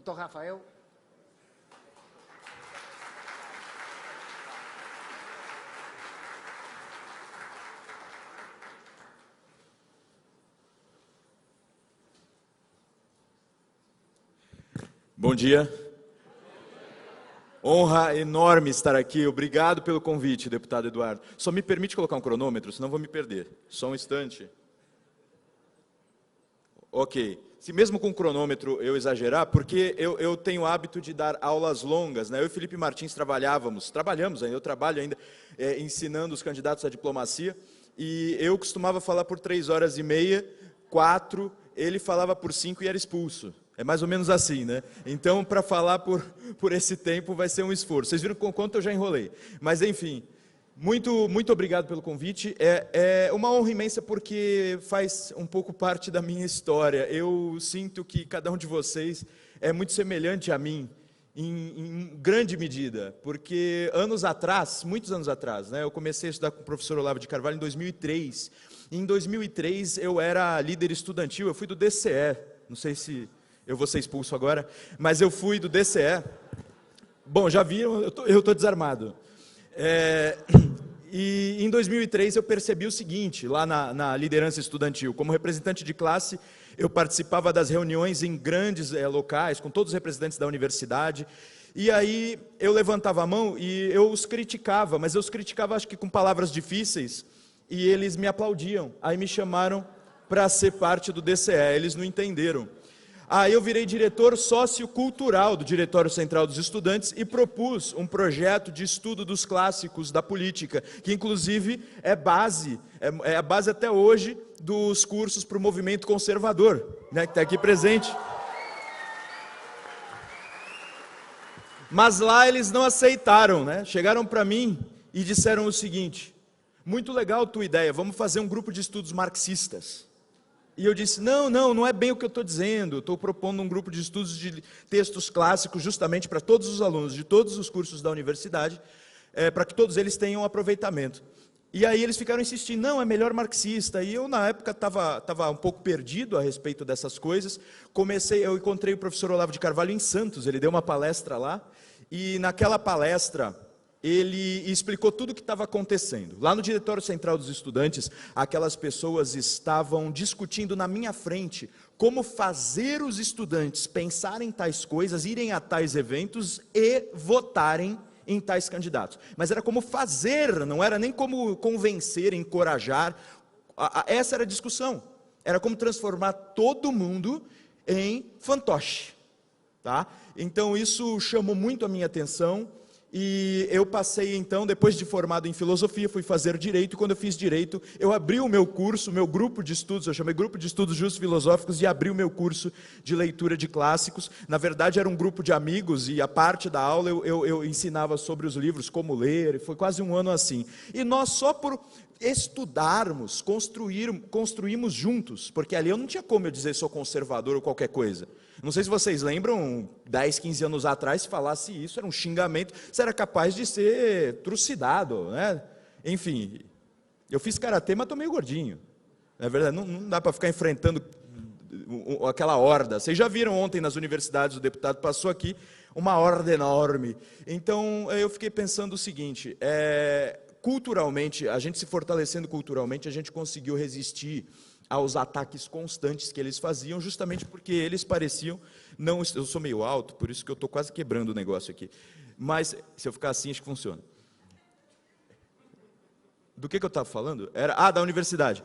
Doutor Rafael. Bom dia. Honra enorme estar aqui. Obrigado pelo convite, deputado Eduardo. Só me permite colocar um cronômetro, senão vou me perder. Só um instante. Ok. Se mesmo com o cronômetro eu exagerar, porque eu tenho o hábito de dar aulas longas, né? Eu e Felipe Martins trabalhamos ainda, eu trabalho ainda ensinando os candidatos à diplomacia, e eu costumava falar por 3 horas e meia, 4, ele falava por 5 e era expulso. É mais ou menos assim, né? Então, para falar por esse tempo vai ser um esforço. Vocês viram com quanto eu já enrolei. Mas, enfim, muito obrigado pelo convite. É uma honra imensa porque faz um pouco parte da minha história. Eu sinto que cada um de vocês é muito semelhante a mim, em grande medida, porque muitos anos atrás, né, eu comecei a estudar com o professor Olavo de Carvalho em 2003. Em 2003, eu era líder estudantil, eu fui do DCE, não sei se eu vou ser expulso agora, mas eu fui do DCE. Bom, já viram, eu estou desarmado. E em 2003 eu percebi o seguinte, lá na liderança estudantil, como representante de classe, eu participava das reuniões em grandes locais, com todos os representantes da universidade, e aí eu levantava a mão e eu os criticava, mas eu os criticava acho que com palavras difíceis, e eles me aplaudiam. Aí me chamaram para ser parte do DCE, eles não entenderam. Aí eu virei diretor sociocultural do Diretório Central dos Estudantes e propus um projeto de estudo dos clássicos da política, que inclusive é a base até hoje dos cursos para o movimento conservador, né, que está aqui presente. Mas lá eles não aceitaram, né? Chegaram para mim e disseram o seguinte: muito legal a tua ideia, vamos fazer um grupo de estudos marxistas. E eu disse, não é bem o que eu estou dizendo, estou propondo um grupo de estudos de textos clássicos justamente para todos os alunos de todos os cursos da universidade, para que todos eles tenham aproveitamento. E aí eles ficaram insistindo, não, é melhor marxista. E eu, na época, estava um pouco perdido a respeito dessas coisas. Eu encontrei o professor Olavo de Carvalho em Santos, ele deu uma palestra lá, e naquela palestra ele explicou tudo o que estava acontecendo. Lá no Diretório Central dos Estudantes, aquelas pessoas estavam discutindo na minha frente como fazer os estudantes pensarem em tais coisas, irem a tais eventos e votarem em tais candidatos. Mas era como fazer, não era nem como convencer, encorajar. Essa era a discussão. Era como transformar todo mundo em fantoche. Tá? Então isso chamou muito a minha atenção. E eu passei, então, depois de formado em filosofia, fui fazer direito, e quando eu fiz direito, eu abri o meu curso, o meu grupo de estudos, eu chamei Grupo de Estudos Justos Filosóficos, e abri o meu curso de leitura de clássicos. Na verdade, era um grupo de amigos, e a parte da aula eu ensinava sobre os livros, como ler, foi quase um ano assim. E nós, só por estudarmos, construímos juntos, porque ali eu não tinha como eu dizer sou conservador ou qualquer coisa. Não sei se vocês lembram, 10, 15 anos atrás, se falasse isso, era um xingamento, você era capaz de ser trucidado, né? Enfim, eu fiz karatê, mas estou meio gordinho. Na verdade, não dá para ficar enfrentando aquela horda. Vocês já viram ontem nas universidades, o deputado passou aqui, uma horda enorme. Então, eu fiquei pensando o seguinte, culturalmente, a gente se fortalecendo culturalmente, a gente conseguiu resistir aos ataques constantes que eles faziam, justamente porque eles pareciam não... Eu sou meio alto, por isso que eu estou quase quebrando o negócio aqui. Mas, se eu ficar assim, acho que funciona. Do que eu estava falando? Da universidade.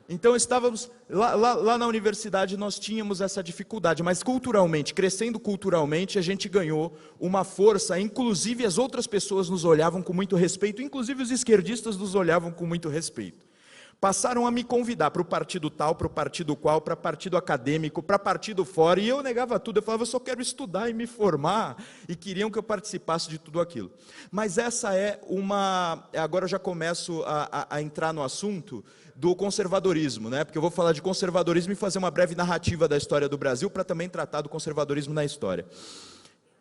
Então, estávamos... Lá na universidade, nós tínhamos essa dificuldade, mas culturalmente, crescendo culturalmente, a gente ganhou uma força, inclusive as outras pessoas nos olhavam com muito respeito, inclusive os esquerdistas nos olhavam com muito respeito. Passaram a me convidar para o partido tal, para o partido qual, para partido acadêmico, para partido fora, e eu negava tudo, eu falava, eu só quero estudar e me formar, e queriam que eu participasse de tudo aquilo. Mas essa agora eu já começo a entrar no assunto do conservadorismo, né? Porque eu vou falar de conservadorismo e fazer uma breve narrativa da história do Brasil, para também tratar do conservadorismo na história.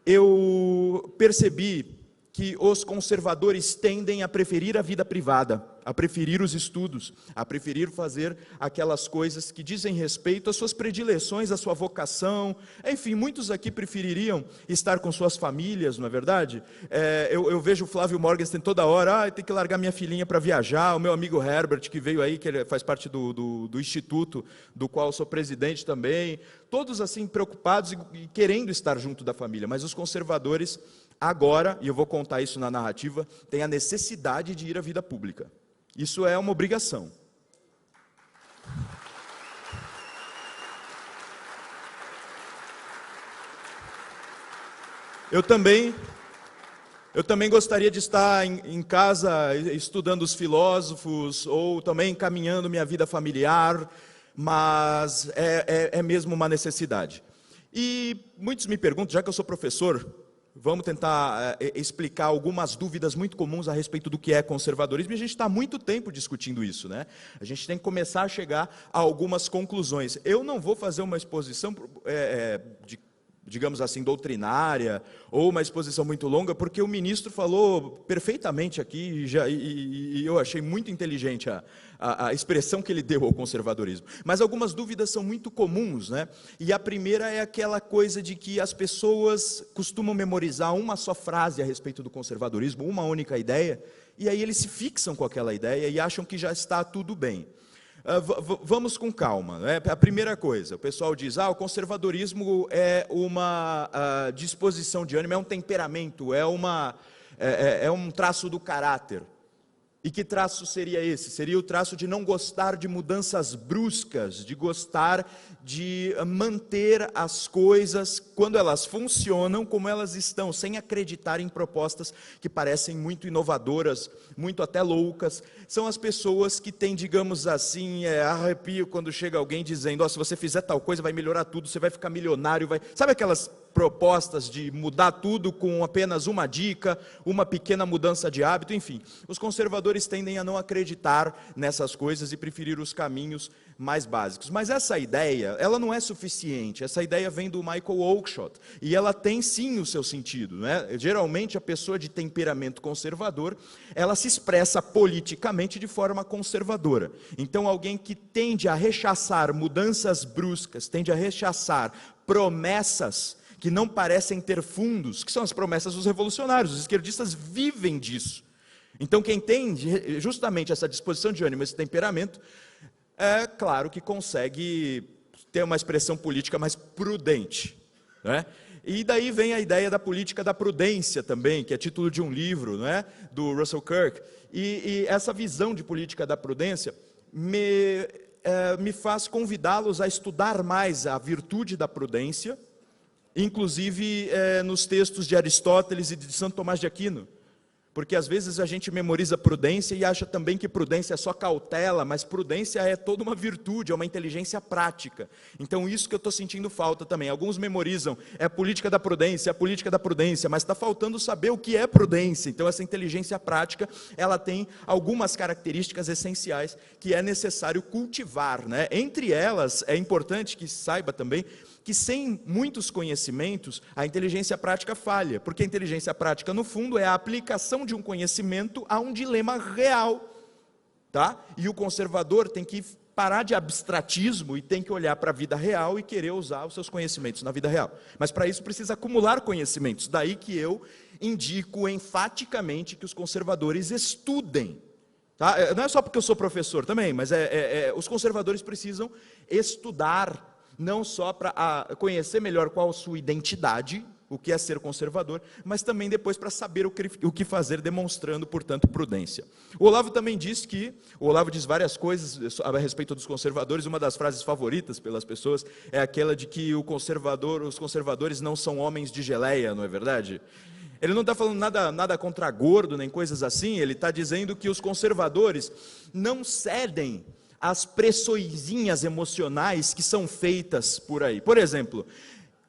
Eu percebi que os conservadores tendem a preferir a vida privada, a preferir os estudos, a preferir fazer aquelas coisas que dizem respeito às suas predileções, à sua vocação. Enfim, muitos aqui prefeririam estar com suas famílias, não é verdade? Eu vejo o Flávio Morgenstern toda hora, tem que largar minha filhinha para viajar, o meu amigo Herbert, que veio aí, que ele faz parte do instituto, do qual eu sou presidente também, todos assim preocupados e querendo estar junto da família, mas os conservadores agora, e eu vou contar isso na narrativa, têm a necessidade de ir à vida pública. Isso é uma obrigação. Eu também gostaria de estar em casa estudando os filósofos, ou também caminhando minha vida familiar, mas é mesmo uma necessidade. E muitos me perguntam, já que eu sou professor, vamos tentar explicar algumas dúvidas muito comuns a respeito do que é conservadorismo, e a gente está há muito tempo discutindo isso, né? A gente tem que começar a chegar a algumas conclusões. Eu não vou fazer uma exposição digamos assim, doutrinária, ou uma exposição muito longa, porque o ministro falou perfeitamente aqui, e eu achei muito inteligente a expressão que ele deu ao conservadorismo. Mas algumas dúvidas são muito comuns, né? E a primeira é aquela coisa de que as pessoas costumam memorizar uma só frase a respeito do conservadorismo, uma única ideia, e aí eles se fixam com aquela ideia e acham que já está tudo bem. Vamos com calma, né? A primeira coisa, o pessoal diz, o conservadorismo é uma disposição de ânimo, é um temperamento, é um traço do caráter. E que traço seria esse? Seria o traço de não gostar de mudanças bruscas, de gostar de manter as coisas quando elas funcionam como elas estão, sem acreditar em propostas que parecem muito inovadoras, muito até loucas. São as pessoas que têm, digamos assim, arrepio quando chega alguém dizendo, se você fizer tal coisa vai melhorar tudo, você vai ficar milionário, sabe aquelas propostas de mudar tudo com apenas uma dica, uma pequena mudança de hábito, enfim. Os conservadores tendem a não acreditar nessas coisas e preferir os caminhos mais básicos. Mas essa ideia, ela não é suficiente. Essa ideia vem do Michael Oakeshott e ela tem sim o seu sentido, né? Geralmente a pessoa de temperamento conservador, ela se expressa politicamente de forma conservadora. Então alguém que tende a rechaçar mudanças bruscas, tende a rechaçar promessas que não parecem ter fundos, que são as promessas dos revolucionários. Os esquerdistas vivem disso. Então quem tem justamente essa disposição de ânimo, esse temperamento, é claro que consegue ter uma expressão política mais prudente, né? E daí vem a ideia da política da prudência também, que é título de um livro, né, do Russell Kirk. E essa visão de política da prudência me faz convidá-los a estudar mais a virtude da prudência, inclusive nos textos de Aristóteles e de Santo Tomás de Aquino. Porque às vezes a gente memoriza prudência e acha também que prudência é só cautela, mas prudência é toda uma virtude, é uma inteligência prática. Então isso que eu estou sentindo falta também. Alguns memorizam, é a política da prudência, mas está faltando saber o que é prudência. Então essa inteligência prática, ela tem algumas características essenciais que é necessário cultivar, né? Entre elas, é importante que saiba também, que sem muitos conhecimentos, a inteligência prática falha, porque a inteligência prática, no fundo, é a aplicação de um conhecimento a um dilema real, tá? E o conservador tem que parar de abstratismo e tem que olhar para a vida real e querer usar os seus conhecimentos na vida real. Mas para isso precisa acumular conhecimentos, daí que eu indico enfaticamente que os conservadores estudem. Tá? Não é só porque eu sou professor também, mas os conservadores precisam estudar, não só para conhecer melhor qual a sua identidade, o que é ser conservador, mas também depois para saber o que fazer, demonstrando, portanto, prudência. O Olavo também diz o Olavo diz várias coisas a respeito dos conservadores, uma das frases favoritas pelas pessoas é aquela de que os conservadores não são homens de geleia, não é verdade? Ele não está falando nada contra gordo, nem coisas assim, ele está dizendo que os conservadores não cedem as pressõezinhas emocionais que são feitas por aí. Por exemplo,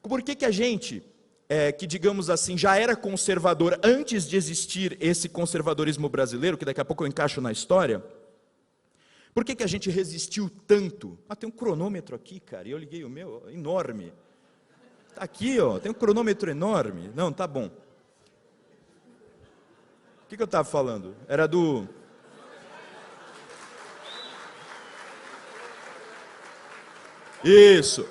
por que a gente, que digamos assim, já era conservador antes de existir esse conservadorismo brasileiro, que daqui a pouco eu encaixo na história, por que a gente resistiu tanto? Tem um cronômetro aqui, cara, e eu liguei o meu, enorme. Está aqui, tem um cronômetro enorme. Não, tá bom. que eu estava falando? Era do... Isso.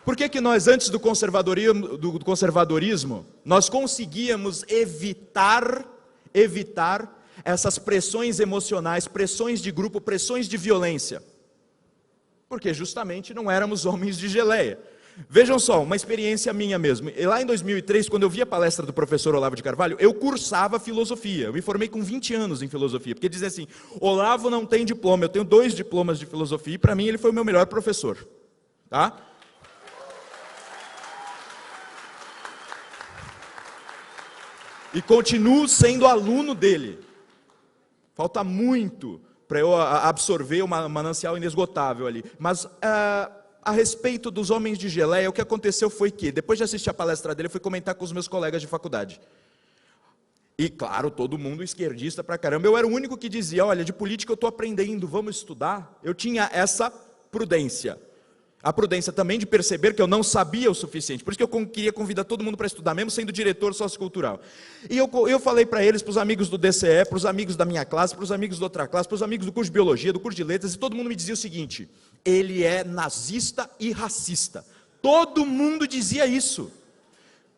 Por que nós, antes do conservadorismo, nós conseguíamos evitar essas pressões emocionais, pressões de grupo, pressões de violência? Porque justamente não éramos homens de geleia. Vejam só, uma experiência minha mesmo. E lá em 2003, quando eu vi a palestra do professor Olavo de Carvalho, eu cursava filosofia. Eu me formei com 20 anos em filosofia, porque dizia assim, Olavo não tem diploma, eu tenho 2 diplomas de filosofia, e para mim ele foi o meu melhor professor. Tá? E continuo sendo aluno dele. Falta muito para eu absorver uma manancial inesgotável ali. Mas a respeito dos homens de geleia, o que aconteceu foi que, depois de assistir a palestra dele, eu fui comentar com os meus colegas de faculdade. E claro, todo mundo esquerdista pra caramba. Eu era o único que dizia, olha, de política eu estou aprendendo, vamos estudar. Eu tinha essa prudência. A prudência também de perceber que eu não sabia o suficiente. Por isso que eu queria convidar todo mundo para estudar, mesmo sendo diretor sociocultural. E eu falei para eles, para os amigos do DCE, para os amigos da minha classe, para os amigos da outra classe, para os amigos do curso de Biologia, do curso de Letras, e todo mundo me dizia o seguinte, ele é nazista e racista. Todo mundo dizia isso.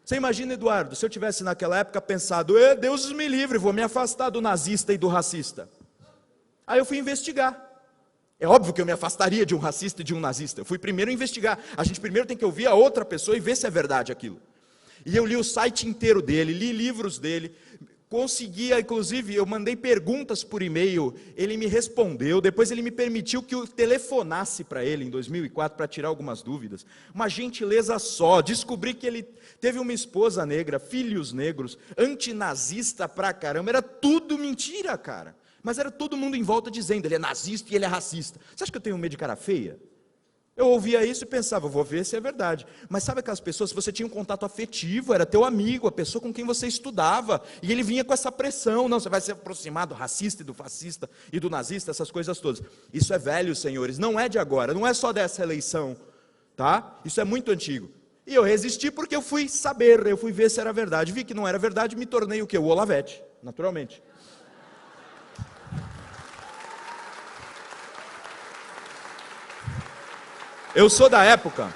Você imagina, Eduardo, se eu tivesse naquela época pensado, Deus me livre, vou me afastar do nazista e do racista. Aí eu fui investigar. É óbvio que eu me afastaria de um racista e de um nazista. Eu fui primeiro investigar. A gente primeiro tem que ouvir a outra pessoa e ver se é verdade aquilo. E eu li o site inteiro dele, li livros dele, conseguia, inclusive, eu mandei perguntas por e-mail, ele me respondeu, depois ele me permitiu que eu telefonasse para ele em 2004 para tirar algumas dúvidas. Uma gentileza só, descobri que ele teve uma esposa negra, filhos negros, antinazista pra caramba, era tudo mentira, cara. Mas era todo mundo em volta dizendo, ele é nazista e ele é racista. Você acha que eu tenho medo de cara feia? Eu ouvia isso e pensava, vou ver se é verdade. Mas sabe aquelas pessoas, se você tinha um contato afetivo, era teu amigo, a pessoa com quem você estudava, e ele vinha com essa pressão, não, você vai se aproximar do racista e do fascista e do nazista, essas coisas todas. Isso é velho, senhores, não é de agora, não é só dessa eleição, tá? Isso é muito antigo. E eu resisti porque eu fui saber, eu fui ver se era verdade. Vi que não era verdade, me tornei o quê? O Olavete, naturalmente. Eu sou da época,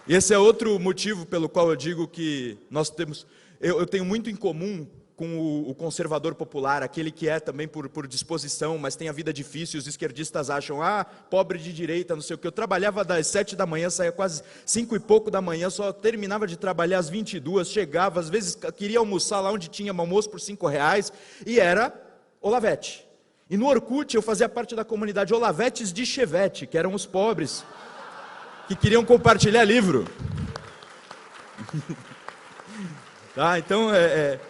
e esse é outro motivo pelo qual eu digo que nós temos, eu tenho muito em comum com o conservador popular, aquele que é também por disposição, mas tem a vida difícil, os esquerdistas acham, pobre de direita, não sei o que. Eu trabalhava das 7 da manhã, saía quase 5 e pouco da manhã, só terminava de trabalhar às 22, chegava, às vezes queria almoçar lá onde tinha almoço por R$5, e era Olavete. E no Orkut eu fazia parte da comunidade Olavetes de Chevette, que eram os pobres, que queriam compartilhar livro. Tá, então é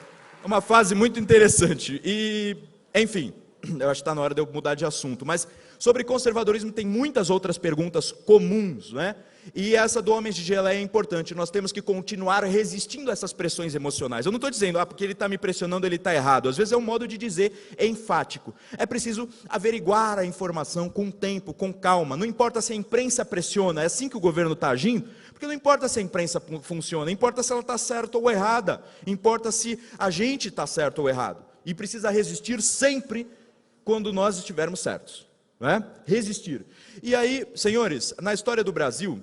uma fase muito interessante. E, enfim, eu acho que está na hora de eu mudar de assunto. Mas sobre conservadorismo tem muitas outras perguntas comuns, né? E essa do Homens de Geleia é importante, nós temos que continuar resistindo a essas pressões emocionais. Eu não estou dizendo, porque ele está me pressionando, ele está errado. Às vezes é um modo de dizer enfático. É preciso averiguar a informação com tempo, com calma. Não importa se a imprensa pressiona, é assim que o governo está agindo, porque não importa se a imprensa funciona, importa se ela está certa ou errada, importa se a gente está certo ou errado. E precisa resistir sempre quando nós estivermos certos. Não é? Resistir. E aí, senhores, na história do Brasil,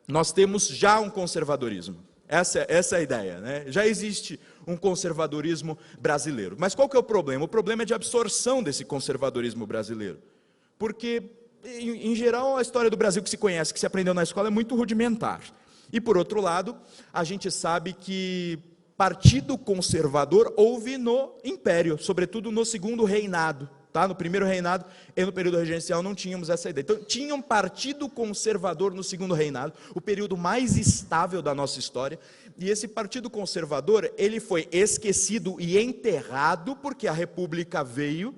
nós temos já um conservadorismo. Essa é a ideia, né? Já existe um conservadorismo brasileiro. Mas qual que é o problema? O problema é de absorção desse conservadorismo brasileiro. Porque, em geral, a história do Brasil que se conhece, que se aprendeu na escola, é muito rudimentar. E, por outro lado, a gente sabe que partido conservador houve no Império, sobretudo no Segundo Reinado. Tá? No primeiro reinado e no período regencial não tínhamos essa ideia. Então, tinha um partido conservador no segundo reinado, o período mais estável da nossa história, e esse partido conservador, ele foi esquecido e enterrado, porque a República veio,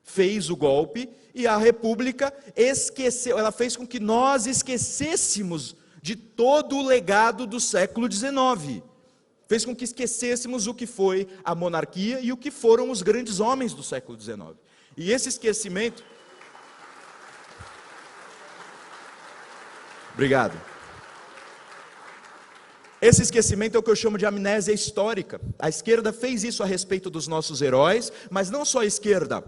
fez o golpe, e a República esqueceu, ela fez com que nós esquecêssemos de todo o legado do século XIX. Fez com que esquecêssemos o que foi a monarquia e o que foram os grandes homens do século XIX. E esse esquecimento... Obrigado. Esse esquecimento é o que eu chamo de amnésia histórica. A esquerda fez isso a respeito dos nossos heróis, mas não só a esquerda.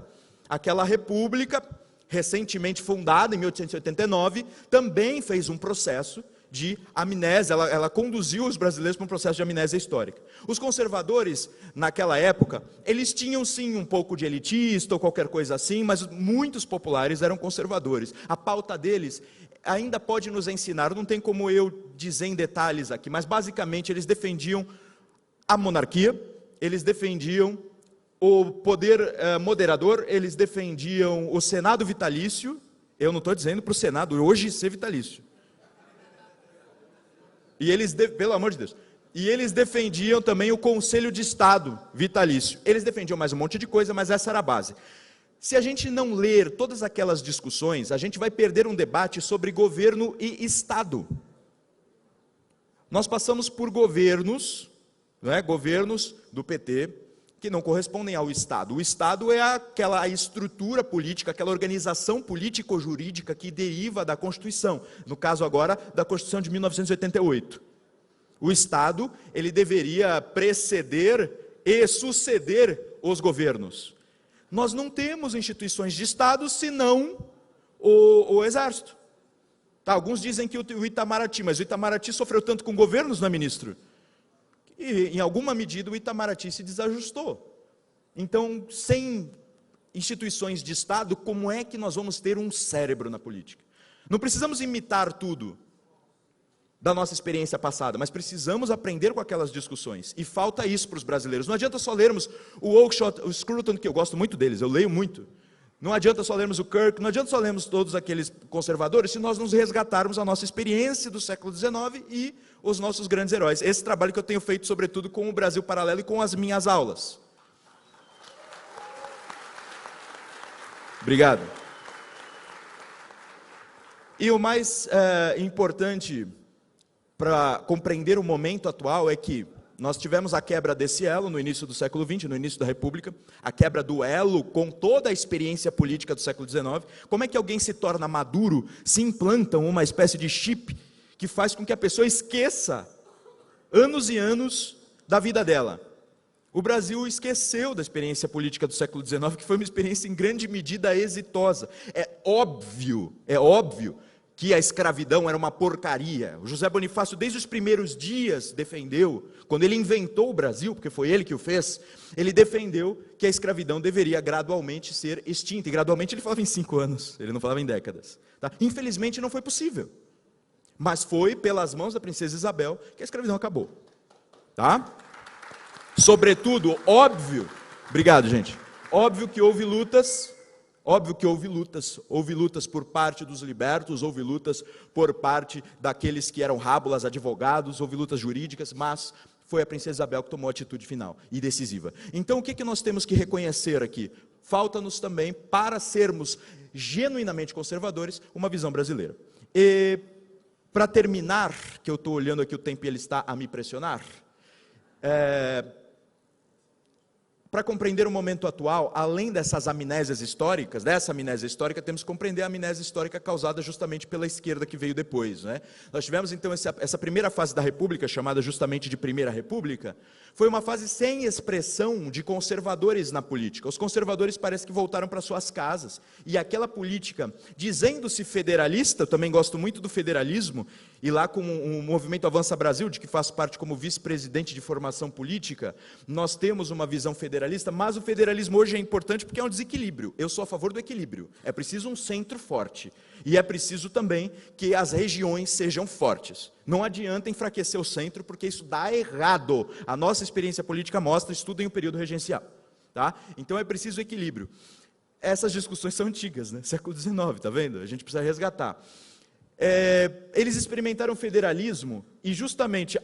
Aquela república, recentemente fundada, em 1889, também fez um processo de amnésia, ela conduziu os brasileiros para um processo de amnésia histórica. Os conservadores, naquela época, eles tinham sim um pouco de elitista ou qualquer coisa assim, mas muitos populares eram conservadores. A pauta deles ainda pode nos ensinar, não tem como eu dizer em detalhes aqui, mas basicamente eles defendiam a monarquia, eles defendiam o poder moderador, eles defendiam o Senado vitalício. Eu não estou dizendo para o Senado hoje ser vitalício. E eles, pelo amor de Deus, e eles defendiam também o Conselho de Estado vitalício. Eles defendiam mais um monte de coisa, mas essa era a base. Se a gente não ler todas aquelas discussões, a gente vai perder um debate sobre governo e Estado. Nós passamos por governos, não é? Governos do PT, que não correspondem ao Estado. O Estado é aquela estrutura política, aquela organização político-jurídica que deriva da Constituição, no caso agora da Constituição de 1988. O Estado, ele deveria preceder e suceder os governos. Nós não temos instituições de Estado senão o Exército. Tá, alguns dizem que o Itamaraty, mas o Itamaraty sofreu tanto com governos, não é, ministro? E, em alguma medida, o Itamaraty se desajustou. Então, sem instituições de Estado, como é que nós vamos ter um cérebro na política? Não precisamos imitar tudo da nossa experiência passada, mas precisamos aprender com aquelas discussões. E falta isso para os brasileiros. Não adianta só lermos o Oakeshott, o Scruton, que eu gosto muito deles, eu leio muito. Não adianta só lermos o Kirk, não adianta só lermos todos aqueles conservadores, se nós nos resgatarmos a nossa experiência do século XIX e os nossos grandes heróis. Esse trabalho que eu tenho feito, sobretudo, com o Brasil Paralelo e com as minhas aulas. Obrigado. E o mais importante para compreender o momento atual é que nós tivemos a quebra desse elo no início do século XX, no início da República, a quebra do elo com toda a experiência política do século XIX. Como é que alguém se torna maduro, se implanta uma espécie de chip que faz com que a pessoa esqueça anos e anos da vida dela? O Brasil esqueceu da experiência política do século XIX, que foi uma experiência em grande medida exitosa. É óbvio que a escravidão era uma porcaria. O José Bonifácio, desde os primeiros dias, defendeu, quando ele inventou o Brasil, porque foi ele que o fez, ele defendeu que a escravidão deveria gradualmente ser extinta. E gradualmente ele falava em 5 anos, ele não falava em décadas. Tá? Infelizmente não foi possível. Mas foi pelas mãos da princesa Isabel que a escravidão acabou. Tá? Sobretudo, óbvio, obrigado, gente, óbvio que houve lutas por parte dos libertos, houve lutas por parte daqueles que eram rábulas, advogados, houve lutas jurídicas, mas foi a princesa Isabel que tomou a atitude final e decisiva. Então, o que nós temos que reconhecer aqui? Falta-nos também, para sermos genuinamente conservadores, uma visão brasileira. E, para terminar, que eu estou olhando aqui o tempo e ele está a me pressionar, para compreender o momento atual, além dessas amnésias históricas, dessa amnésia histórica, temos que compreender a amnésia histórica causada justamente pela esquerda que veio depois, né? Nós tivemos então essa primeira fase da República, chamada justamente de Primeira República, foi uma fase sem expressão de conservadores na política. Os conservadores parece que voltaram para suas casas, e aquela política, dizendo-se federalista, eu também gosto muito do federalismo, e lá com o movimento Avança Brasil, de que faço parte como vice-presidente de formação política, nós temos uma visão federalista, mas o federalismo hoje é importante porque é um desequilíbrio. Eu sou a favor do equilíbrio. É preciso um centro forte. E é preciso também que as regiões sejam fortes. Não adianta enfraquecer o centro, porque isso dá errado. A nossa experiência política mostra, estudem o período regencial. Tá? Então é preciso equilíbrio. Essas discussões são antigas, né? Século XIX, tá vendo? A gente precisa resgatar. Eles experimentaram o federalismo e justamente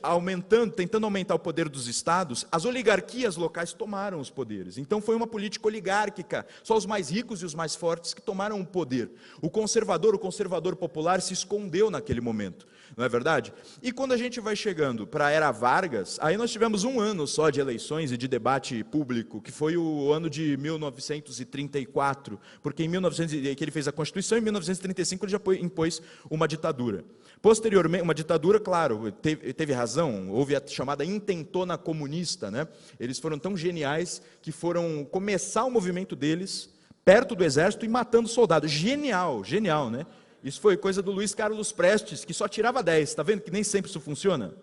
tentando aumentar o poder dos estados, as oligarquias locais tomaram os poderes. Então foi uma política oligárquica, só os mais ricos e os mais fortes que tomaram o poder. O conservador popular se escondeu naquele momento. não é verdade? E quando a gente vai chegando para a era Vargas, aí nós tivemos um ano só de eleições e de debate público, que foi o ano de 1934, porque em 1900 que ele fez a Constituição, em 1935 ele já impôs uma ditadura. Posteriormente, uma ditadura, claro, teve razão, houve a chamada intentona comunista, né? Eles foram tão geniais que foram começar o movimento deles perto do exército e matando soldados. Genial, genial, né? Isso foi coisa do Luiz Carlos Prestes, que só tirava 10, está vendo que nem sempre isso funciona?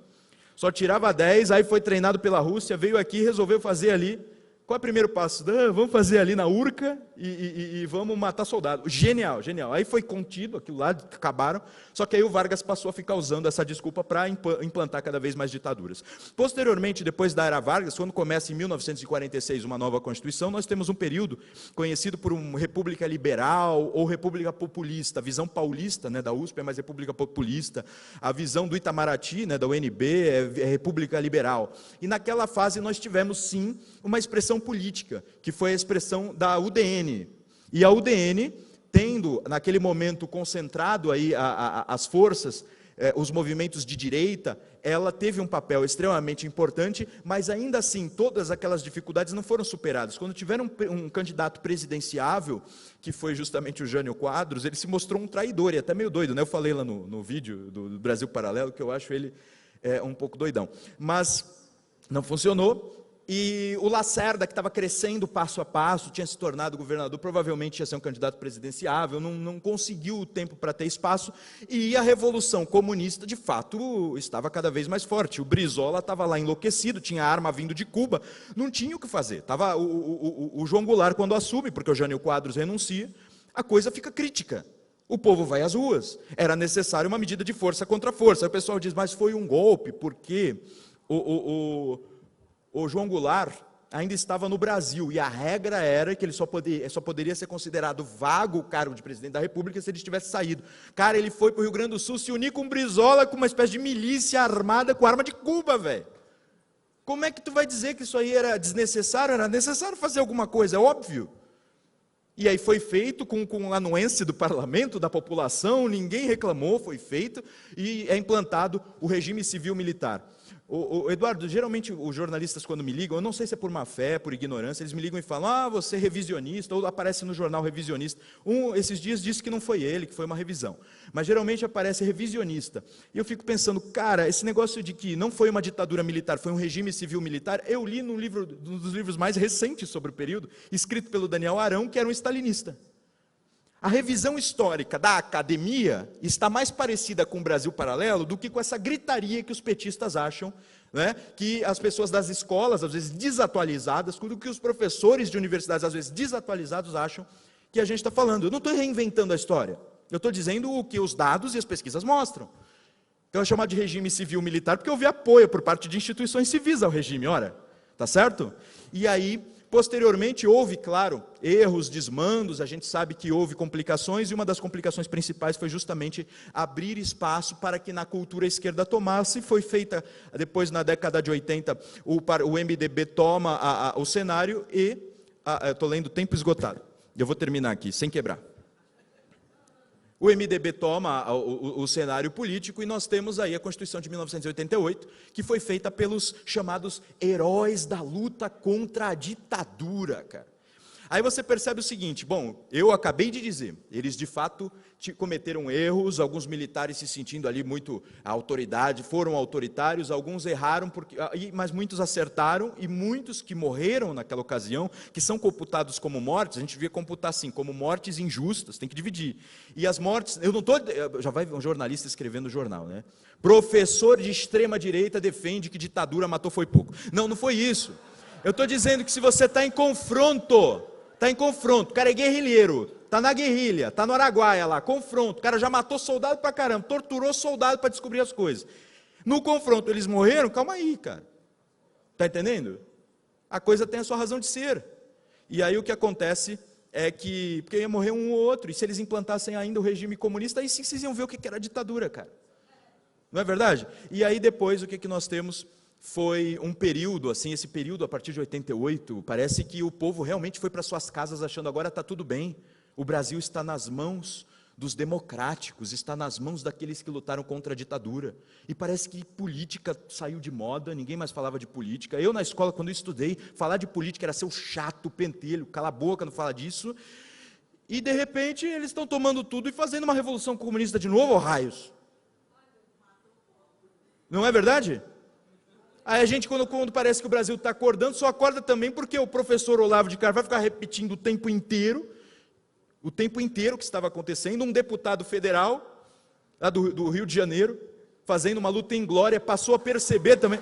Só tirava 10, aí foi treinado pela Rússia, veio aqui e resolveu fazer ali. Qual é o primeiro passo? Vamos fazer ali na Urca e vamos matar soldado. Genial, genial. Aí foi contido, aquilo lá, acabaram. Só que aí o Vargas passou a ficar usando essa desculpa para implantar cada vez mais ditaduras. Posteriormente, depois da era Vargas, quando começa em 1946 uma nova Constituição, nós temos um período conhecido por uma república liberal ou república populista. A visão paulista, né, da USP é mais república populista. A visão do Itamaraty, né, da UNB, é república liberal. E naquela fase nós tivemos, sim, uma expressão política, que foi a expressão da UDN. E a UDN, tendo naquele momento concentrado aí as forças, os movimentos de direita, ela teve um papel extremamente importante, mas ainda assim todas aquelas dificuldades não foram superadas. Quando tiveram um candidato presidenciável, que foi justamente o Jânio Quadros, ele se mostrou um traidor, e até meio doido, né? Eu falei lá no vídeo do Brasil Paralelo que eu acho ele um pouco doidão. Mas não funcionou. E o Lacerda, que estava crescendo passo a passo, tinha se tornado governador, provavelmente ia ser um candidato presidenciável, não conseguiu o tempo para ter espaço, e a Revolução Comunista, de fato, estava cada vez mais forte. O Brizola estava lá enlouquecido, tinha arma vindo de Cuba, não tinha o que fazer. Tava o João Goulart, quando assume, porque o Jânio Quadros renuncia, a coisa fica crítica. O povo vai às ruas. Era necessário uma medida de força contra força. Aí o pessoal diz, mas foi um golpe, porque o João Goulart ainda estava no Brasil, e a regra era que ele só poderia ser considerado vago o cargo de presidente da República se ele tivesse saído. Cara, ele foi para o Rio Grande do Sul se unir com o Brizola, com uma espécie de milícia armada com arma de Cuba, velho. Como é que tu vai dizer que isso aí era desnecessário? Era necessário fazer alguma coisa, é óbvio. E aí foi feito com a anuência do parlamento, da população, ninguém reclamou, foi feito, e é implantado o regime civil-militar. Eduardo, geralmente os jornalistas quando me ligam, eu não sei se é por má fé, por ignorância, eles me ligam e falam, você é revisionista, ou aparece no jornal revisionista. Esses dias disse que não foi ele, que foi uma revisão. Mas geralmente aparece revisionista. E eu fico pensando, cara, esse negócio de que não foi uma ditadura militar, foi um regime civil-militar, eu li num dos livros mais recentes sobre o período, escrito pelo Daniel Arão, que era um stalinista. A revisão histórica da academia está mais parecida com o Brasil Paralelo do que com essa gritaria que os petistas acham, né, que as pessoas das escolas, às vezes desatualizadas, do que os professores de universidades, às vezes desatualizados, acham que a gente está falando. Eu não estou reinventando a história, eu estou dizendo o que os dados e as pesquisas mostram. Então é chamado de regime civil-militar porque houve apoio por parte de instituições civis ao regime, ora, tá certo? E aí, posteriormente, houve, claro, erros, desmandos, a gente sabe que houve complicações, e uma das complicações principais foi justamente abrir espaço para que na cultura a esquerda tomasse. Foi feita, depois, na década de 80, o MDB toma o cenário e... estou lendo Tempo Esgotado, eu vou terminar aqui, sem quebrar. O MDB toma o cenário político e nós temos aí a Constituição de 1988, que foi feita pelos chamados heróis da luta contra a ditadura, cara. Aí você percebe o seguinte, bom, eu acabei de dizer, eles de fato cometeram erros, alguns militares se sentindo ali muito a autoridade, foram autoritários, alguns erraram, mas muitos acertaram, e muitos que morreram naquela ocasião, que são computados como mortes, a gente devia computar assim, como mortes injustas, tem que dividir. E as mortes, já vai um jornalista escrevendo no jornal, né? Professor de extrema direita defende que ditadura matou foi pouco. Não foi isso. Eu estou dizendo que se você está em confronto, o cara é guerrilheiro, está na guerrilha, está no Araguaia lá, confronto, o cara já matou soldado pra caramba, torturou soldado para descobrir as coisas. No confronto eles morreram, calma aí, cara. Está entendendo? A coisa tem a sua razão de ser. E aí o que acontece é que, porque ia morrer um ou outro, e se eles implantassem ainda o regime comunista, aí sim vocês iam ver o que era a ditadura, cara. Não é verdade? E aí depois o que nós temos? Foi um período, assim, esse período a partir de 88, parece que o povo realmente foi para suas casas achando agora está tudo bem, o Brasil está nas mãos dos democráticos, está nas mãos daqueles que lutaram contra a ditadura. E parece que política saiu de moda, ninguém mais falava de política. Eu, na escola, quando eu estudei, falar de política era ser o chato, o pentelho, cala a boca, não fala disso. E, de repente, eles estão tomando tudo e fazendo uma revolução comunista de novo, raios. Não é verdade? Aí a gente, quando parece que o Brasil está acordando, só acorda também porque o professor Olavo de Carvalho vai ficar repetindo o tempo inteiro que estava acontecendo. Um deputado federal, lá do Rio de Janeiro, fazendo uma luta em glória, passou a perceber também.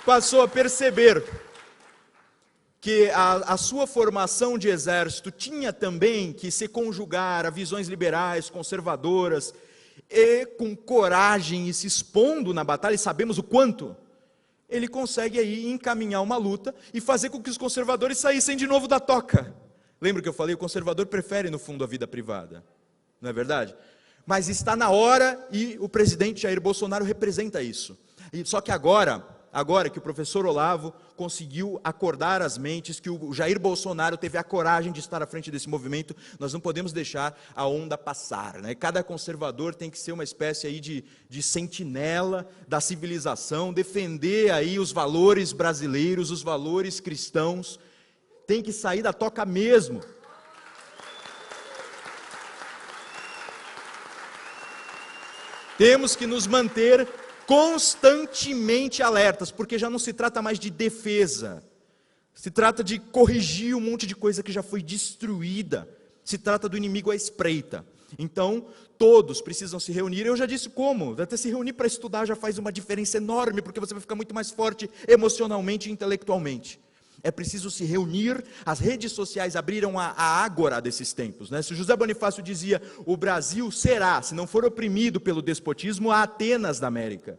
Passou a perceber que a sua formação de exército tinha também que se conjugar a visões liberais, conservadoras, e com coragem e se expondo na batalha, e sabemos o quanto, ele consegue aí encaminhar uma luta e fazer com que os conservadores saíssem de novo da toca. Lembra que eu falei, o conservador prefere no fundo a vida privada, não é verdade? Mas está na hora, e o presidente Jair Bolsonaro representa isso. Só que agora que o professor Olavo conseguiu acordar as mentes, que o Jair Bolsonaro teve a coragem de estar à frente desse movimento, nós não podemos deixar a onda passar, né? Cada conservador tem que ser uma espécie aí de sentinela da civilização, defender aí os valores brasileiros, os valores cristãos, tem que sair da toca mesmo. Temos que nos manter constantemente alertas, porque já não se trata mais de defesa, se trata de corrigir um monte de coisa que já foi destruída, se trata do inimigo à espreita. Então, todos precisam se reunir. Eu já disse como, até se reunir para estudar já faz uma diferença enorme, porque você vai ficar muito mais forte emocionalmente e intelectualmente. É preciso se reunir. As redes sociais abriram a ágora desses tempos, né? Se José Bonifácio dizia, o Brasil será, se não for oprimido pelo despotismo, a Atenas da América.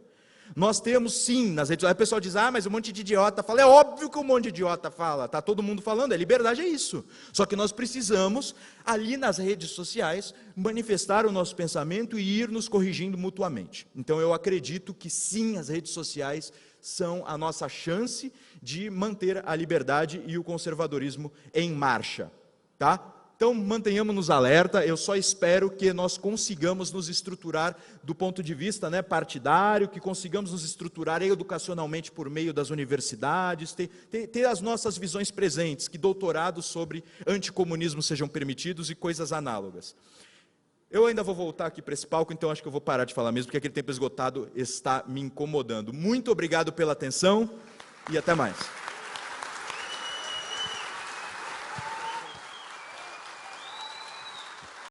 Nós temos sim, nas redes sociais, o pessoal diz, mas um monte de idiota fala, é óbvio que um monte de idiota fala, está todo mundo falando, liberdade é isso. Só que nós precisamos, ali nas redes sociais, manifestar o nosso pensamento e ir nos corrigindo mutuamente. Então eu acredito que sim, as redes sociais são a nossa chance de manter a liberdade e o conservadorismo em marcha, tá? Então mantenhamos-nos alerta. Eu só espero que nós consigamos nos estruturar do ponto de vista, né, partidário, que consigamos nos estruturar educacionalmente por meio das universidades, ter as nossas visões presentes, que doutorados sobre anticomunismo sejam permitidos e coisas análogas. Eu ainda vou voltar aqui para esse palco, então acho que eu vou parar de falar mesmo, porque aquele tempo esgotado está me incomodando. Muito obrigado pela atenção e até mais.